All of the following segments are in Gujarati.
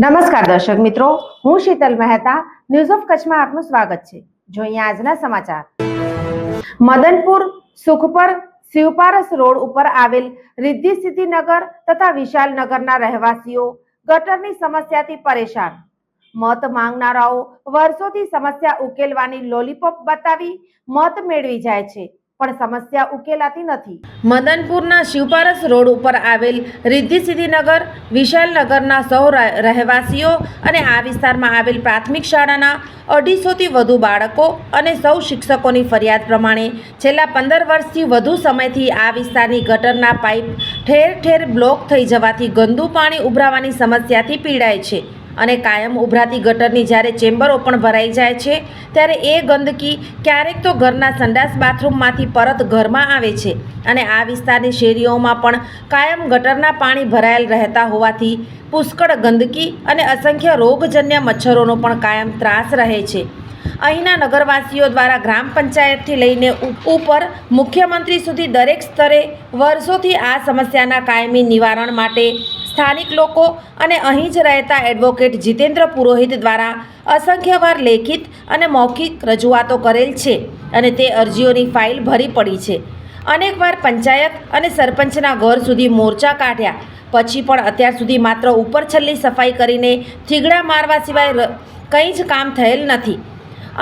નમસ્કાર દર્શક મિત્રો, હું શીતલ મહેતા ન્યૂઝ ઓફ કચ્છમાં આપનું સ્વાગત છે। જોઈએ આજના સમાચાર। મદનપુર સુખપર શિવપારસ રોડ ઉપર આવેલ રિદ્ધિ સિદ્ધિનગર તથા વિશાલનગરના રહેવાસીઓ ગટરની સમસ્યાથી પરેશાન। મત માંગનારાઓ વર્ષોથી સમસ્યા ઉકેલવાની લોલીપોપ બતાવી મત મેળવી જાય છે, પણ સમસ્યા ઉકેલાતી નથી। મદનપુરના શિવપારસ રોડ ઉપર આવેલ રિદ્ધિ સિદ્ધિનગર વિશાલનગરના સૌ રહેવાસીઓ અને આ વિસ્તારમાં આવેલ પ્રાથમિક શાળાના 250થી વધુ બાળકો અને સૌ શિક્ષકોની ફરિયાદ પ્રમાણે છેલ્લા 15 વર્ષથી વધુ સમયથી આ વિસ્તારની ગટરના પાઇપ ઠેર ઠેર બ્લોક થઈ જવાથી ગંદુ પાણી ઉભરાવાની સમસ્યાથી પીડાય છે અને કાયમ ઉભરાતી ગટરની જ્યારે ચેમ્બરો પણ ભરાઈ જાય છે ત્યારે એ ગંદકી ક્યારેક તો ઘરના સંડાસ બાથરૂમમાંથી પરત ઘરમાં આવે છે અને આ વિસ્તારની શેરીઓમાં પણ કાયમ ગટરના પાણી ભરાયેલ રહેતા હોવાથી પુષ્કળ ગંદકી અને અસંખ્ય રોગજન્ય મચ્છરોનો પણ કાયમ ત્રાસ રહે છે। અહીંના નગરવાસીઓ દ્વારા ગ્રામ પંચાયતથી લઈને ઉપર મુખ્યમંત્રી સુધી દરેક સ્તરે વર્ષોથી આ સમસ્યાના કાયમી નિવારણ માટે સ્થાનિક લોકો અને અહીં જ રહેતા એડવોકેટ જીતેન્દ્ર પુરોહિત દ્વારા અસંખ્યવાર લેખિત અને મૌખિક રજૂઆતો કરેલ છે અને તે અરજીઓની ફાઇલ ભરી પડી છે। અનેકવાર પંચાયત અને સરપંચના ઘર સુધી મોરચા કાઢ્યા પછી પણ અત્યાર સુધી માત્ર ઉપર છલ્લી સફાઈ કરીને થીગડા મારવા સિવાય કંઈ જ કામ થયેલ નથી।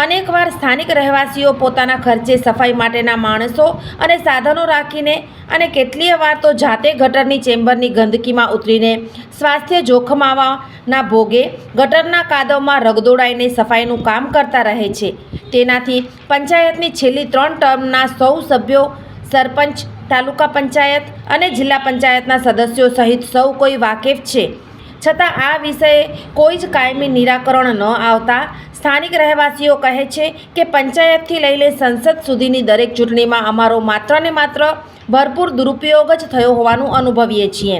અનેકવાર સ્થાનિક રહેવાસીઓ પોતાના ખર્ચે સફાઈ માટેના માણસો અને સાધનો રાખીને અને કેટલીય વાર તો જાતે ગટરની ચેમ્બરની ગંદકીમાં ઉતરીને સ્વાસ્થ્ય જોખમાવાના ભોગે ગટરના કાદવમાં રગદોડાઈને સફાઈનું કામ કરતા રહે છે। તેનાથી પંચાયતની છેલ્લી 3 ટર્મના સૌ સભ્યો, સરપંચ, તાલુકા પંચાયત અને જિલ્લા પંચાયતના સદસ્યો સહિત સૌ કોઈ વાકેફ છે, છતાં આ વિષયે કોઈ જ કાયમી નિરાકરણ ન આવતા સ્થાનિક રહેવાસીઓ કહે છે કે પંચાયતથી લઈને સંસદ સુધીની દરેક ચૂંટણીમાં અમારો માત્ર ને માત્ર ભરપૂર દુરુપયોગ જ થયો હોવાનું અનુભવીએ છીએ।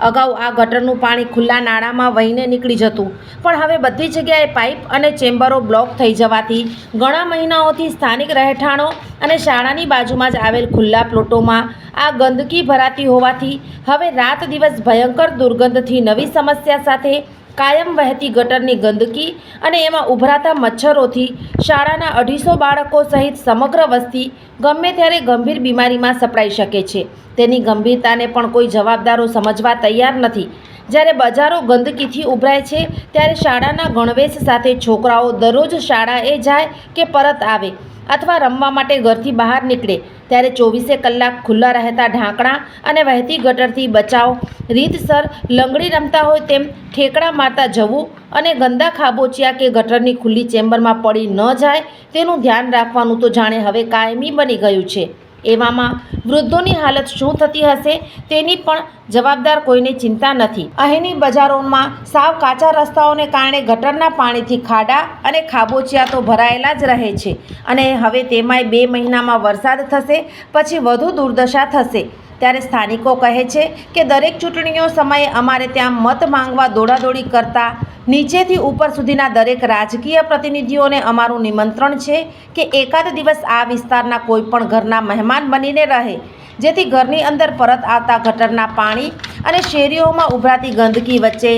અગાઉ આ ગટરનું પાણી ખુલ્લા નાળામાં વહીને નીકળી જતું, પણ હવે બધી જગ્યાએ પાઇપ અને ચેમ્બરો બ્લોક થઈ જવાથી ઘણા મહિનાઓથી સ્થાનિક રહેઠાણો અને શાળાની બાજુમાં જ આવેલ ખુલ્લા પ્લોટોમાં આ ગંદકી ભરાતી હોવાથી હવે રાત દિવસ ભયંકર દુર્ગંધથી નવી સમસ્યા સાથે કાયમ વહેતી ગટરની ગંદકી અને એમાં ઉભરાતા મચ્છરોથી શાળાના 250 બાળકો સહિત સમગ્ર વસ્તી ગમે ત્યારે ગંભીર બીમારીમાં સપડાઈ શકે છે। તેની ગંભીરતાને પણ કોઈ જવાબદારો સમજવા તૈયાર નથી। જ્યારે બજારો ગંદકીથી ઉભરાય છે ત્યારે શાળાના ગણવેશ સાથે છોકરાઓ દરરોજ શાળાએ જાય કે પરત આવે અથવા રમવા માટે ઘરથી બહાર નીકળે ત્યારે 24 કલાક ખુલ્લા રહેતા ઢાંકણા અને વહેતી ગટરથી બચાવ રીતસર લંગડી રમતા હોય તેમ ઠેકડા મારતા જવું અને ગંદા ખાબોચિયા કે ગટરની ખુલ્લી ચેમ્બરમાં પડી ન જાય તેનું ધ્યાન રાખવાનું તો જાણે હવે કાયમી બની ગયું છે। એવામાં વૃદ્ધોની હાલત શું થતી હશે તેની પણ જવાબદાર કોઈને ચિંતા નથી। અહીંની બજારોમાં સાવ કાચા રસ્તાઓને કારણે ગટરના પાણીથી ખાડા અને ખાબોચિયા તો ભરાયેલા જ રહે છે અને હવે તેમાંય 2 મહિનામાં વરસાદ થશે પછી વધુ દુર્દશા થશે। ત્યારે સ્થાનિકો કહે છે કે દરેક ચૂંટણીઓ સમયે અમારે ત્યાં મત માંગવા દોડાદોડી કરતા નીચેથી ઉપર સુધીના દરેક રાજકીય પ્રતિનિધિઓને અમારું નિમંત્રણ છે કે એકાદ દિવસ આ વિસ્તારના કોઈ પણ ઘરના મહેમાન બનીને રહે, જેથી ઘરની અંદર પરત આવતા ગટરના પાણી અને શેરીઓમાં ઉભરાતી ગંદકી વચ્ચે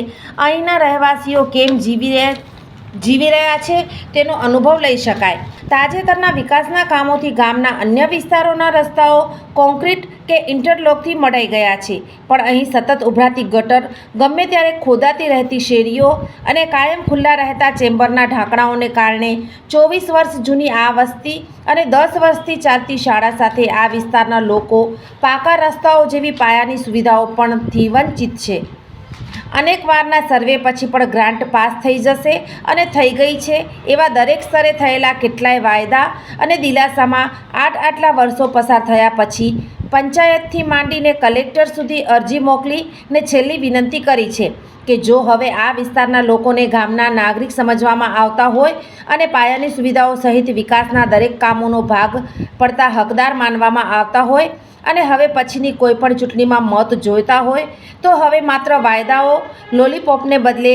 અહીંના રહેવાસીઓ કેમ જીવી રહ્યા છે તેનો અનુભવ લઈ શકાય। તાજેતરના વિકાસના કામોથી ગામના અન્ય વિસ્તારોના રસ્તાઓ કોન્ક્રીટ કે ઇન્ટરલોકથી મઢાઈ ગયા છે, પણ અહીં સતત ઉભરાતી ગટર, ગમે ત્યારે ખોદાતી રહેતી શેરીઓ અને કાયમ ખુલ્લા રહેતા ચેમ્બરના ઢાંકણાઓને કારણે 24 વર્ષ જૂની આ વસ્તી અને 10 વર્ષથી ચાલતી શાળા સાથે આ વિસ્તારના લોકો પાકા રસ્તાઓ જેવી પાયાની સુવિધાઓ પણથી વંચિત છે। અનેક વારના સર્વે પછી પણ ગ્રાન્ટ પાસ થઈ જશે અને થઈ ગઈ છે એવા દરેક સ્તરે થયેલા કેટલાય વાયદા અને દિલાસામાં આટલા વર્ષો પસાર થયા પછી પંચાયતથી માંડીને કલેક્ટર સુધી અરજી મોકલીને છેલ્લી વિનંતી કરી છે કે જો હવે આ વિસ્તારના લોકોને ગામના નાગરિક સમજવામાં આવતા હોય અને પાયાની સુવિધાઓ સહિત વિકાસના દરેક કામોનો ભાગ પડતા હકદાર માનવામાં આવતા હોય અને હવે પછીની કોઈ પણ ચૂંટણીમાં મત જોઈતા હોય તો હવે માત્ર વાયદાઓ લોલીપોપને બદલે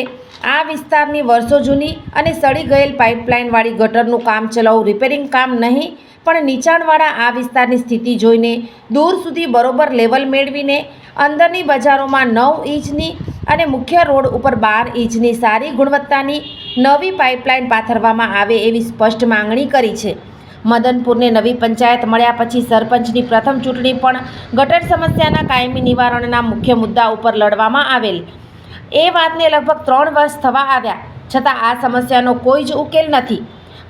આ વિસ્તારની વર્ષો જૂની અને સડી ગયેલ પાઇપલાઇનવાળી ગટરનું કામ ચલાઉ રિપેરિંગ કામ નહીં પણ નીચાણવાળા આ વિસ્તારની સ્થિતિ જોઈને દૂર સુધી બરોબર લેવલ મેળવીને અંદરની બજારોમાં 9 ઇંચની અને મુખ્ય રોડ ઉપર 12 ઇંચની સારી ગુણવત્તાની નવી પાઇપલાઇન પાથરવામાં આવે એવી સ્પષ્ટ માંગણી કરી છે. મદનપુરને નવી પંચાયત મળ્યા પછી સરપંચની પ્રથમ ચૂંટણી પણ ગટર સમસ્યાના કાયમી નિવારણના મુખ્ય મુદ્દા ઉપર લડવામાં આવેલ. એ વાતને લગભગ 3 વર્ષ થવા આવ્યા છતાં આ સમસ્યાનો કોઈ જ ઉકેલ નથી.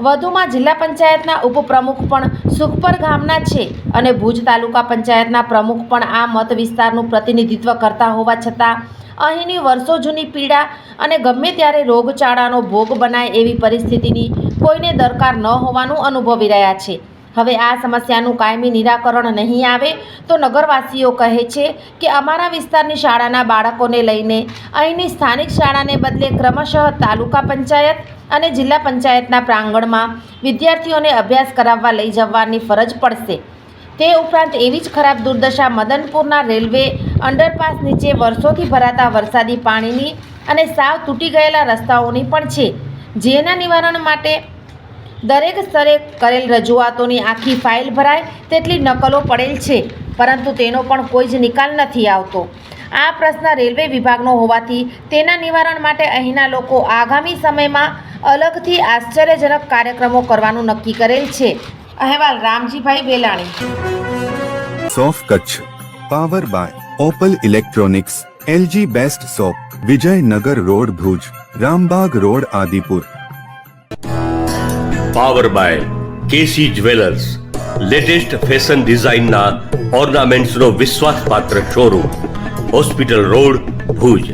વધુમાં જિલ્લા પંચાયતના ઉપપ્રમુખ પણ સુખપર ગામના છે અને ભુજ તાલુકા પંચાયતના પ્રમુખ પણ આ મત વિસ્તારનું પ્રતિનિધિત્વ કરતા હોવા છતાં અહીંની વર્ષો જૂની પીડા અને ગમે ત્યારે રોગચાળાનો ભોગ બનાય એવી પરિસ્થિતિની કોઈને દરકાર ન હોવાનું અનુભવી રહ્યા છે. હવે આ સમસ્યાનું કાયમી નિરાકરણ નહીં આવે તો નગરવાસીઓ કહે છે કે અમારા વિસ્તારની શાળાના બાળકોને લઈને અહીંની સ્થાનિક શાળાને બદલે ક્રમશઃ તાલુકા પંચાયત અને જિલ્લા પંચાયતના પ્રાંગણમાં વિદ્યાર્થીઓને અભ્યાસ કરાવવા લઈ જવાની ફરજ પડશે. તે ઉપરાંત એવી જ ખરાબ દુર્દશા મદનપુરના રેલવે અંડરપાસ નીચે વર્ષોથી ભરાતા વરસાદી પાણીની અને સાવ તૂટી ગયેલા રસ્તાઓની પણ છે, જેના નિવારણ માટે દરેક સ્તરે કરેલ રજૂઆતોની આખી ફાઇલ ભરાય તેટલી નકલો પડેલ છે, પરંતુ તેનો પણ કોઈ જ નિકાલ નથી આવતો. આ પ્રશ્ન રેલવે વિભાગનો હોવાથી તેના નિવારણ માટે અહીંના લોકો આગામી સમયમાં અલગથી આશ્ચર્યજનક કાર્યક્રમો કરવાનું નક્કી કરેલ છે. અહેવાલ રામજીભાઈ વેલાણી. સોફ Kutch power by Opal electronics, LG best shop, Vijaynagar road Bhuj, Rambagh road Adipur. Power by KC jewellers, latest fashion ડિઝાઇનના ઓર્નામેન્ટ્સનો વિશ્વાસપાત્ર શોરૂમ, હોસ્પિટલ રોડ ભુજ.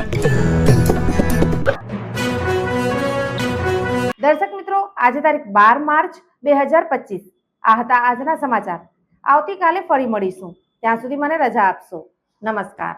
દર્શક મિત્રો, આજે તારીખ 12 માર્ચ 2025 આ હતા આજના સમાચાર. આવતીકાલે ફરી મળીશું. ત્યાં સુધી મને રજા આપશો. નમસ્કાર.